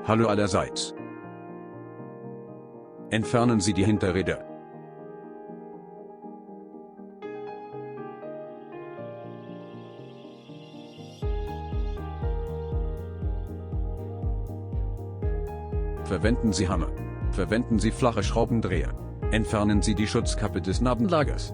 Hallo allerseits. Entfernen Sie die Hinterräder. Verwenden Sie Hammer. Verwenden Sie flache Schraubendreher. Entfernen Sie die Schutzkappe des Narbenlagers.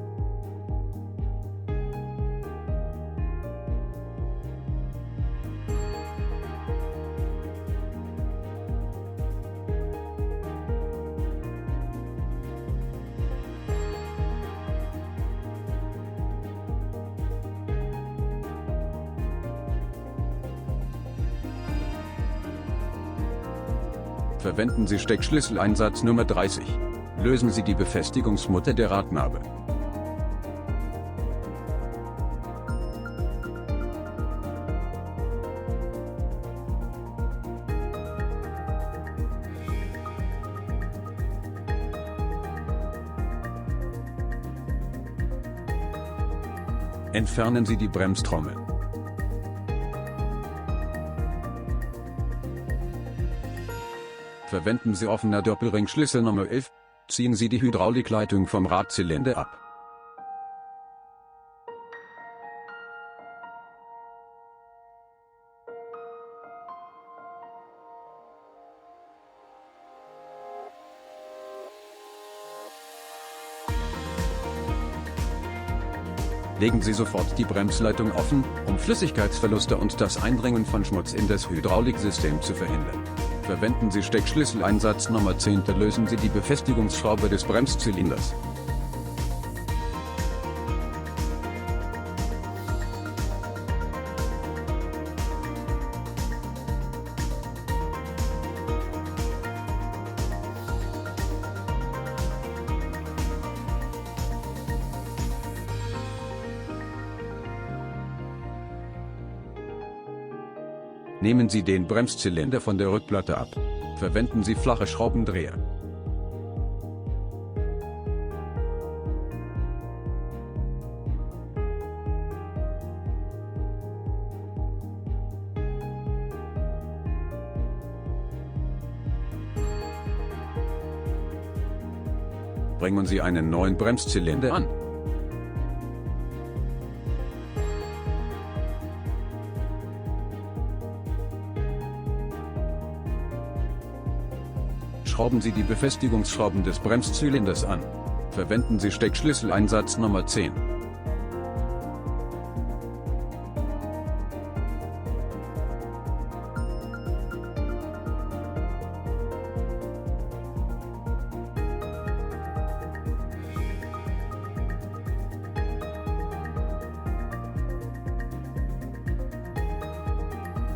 Verwenden Sie Steckschlüsseleinsatz Nummer 30. Lösen Sie die Befestigungsmutter der Radnabe. Entfernen Sie die Bremstrommel. Verwenden Sie offener Doppelringschlüssel Nummer 11. Ziehen Sie die Hydraulikleitung vom Radzylinder ab. Legen Sie sofort die Bremsleitung offen, um Flüssigkeitsverluste und das Eindringen von Schmutz in das Hydrauliksystem zu verhindern. Verwenden Sie Steckschlüsseleinsatz Nummer 10. Lösen Sie die Befestigungsschraube des Bremszylinders. Nehmen Sie den Bremszylinder von der Rückplatte ab. Verwenden Sie flache Schraubendreher. Bringen Sie einen neuen Bremszylinder an. Schrauben Sie die Befestigungsschrauben des Bremszylinders an. Verwenden Sie Steckschlüsseleinsatz Nummer 10.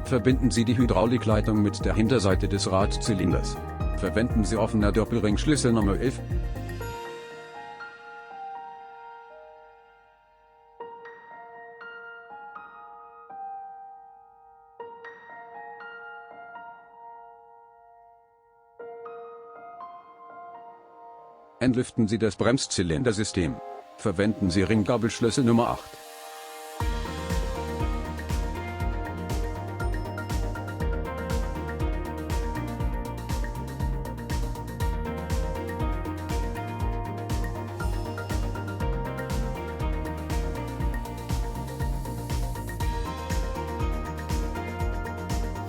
Verbinden Sie die Hydraulikleitung mit der Hinterseite des Radzylinders. Verwenden Sie offener Doppelringschlüssel Nummer 11. Entlüften Sie das Bremszylindersystem. Verwenden Sie Ringgabelschlüssel Nummer 8.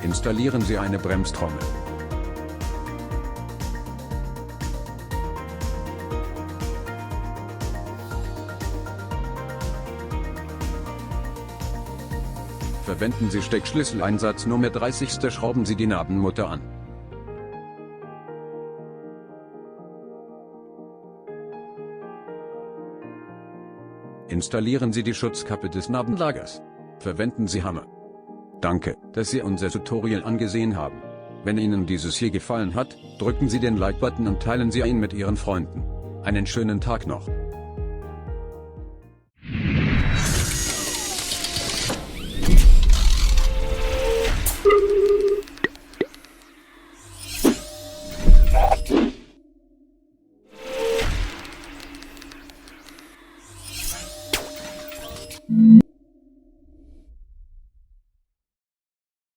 Installieren Sie eine Bremstrommel. Verwenden Sie Steckschlüsseleinsatz Nummer 30. Schrauben Sie die Narbenmutter an. Installieren Sie die Schutzkappe des Narbenlagers. Verwenden Sie Hammer. Danke, dass Sie unser Tutorial angesehen haben. Wenn Ihnen dieses hier gefallen hat, drücken Sie den Like-Button und teilen Sie ihn mit Ihren Freunden. Einen schönen Tag noch.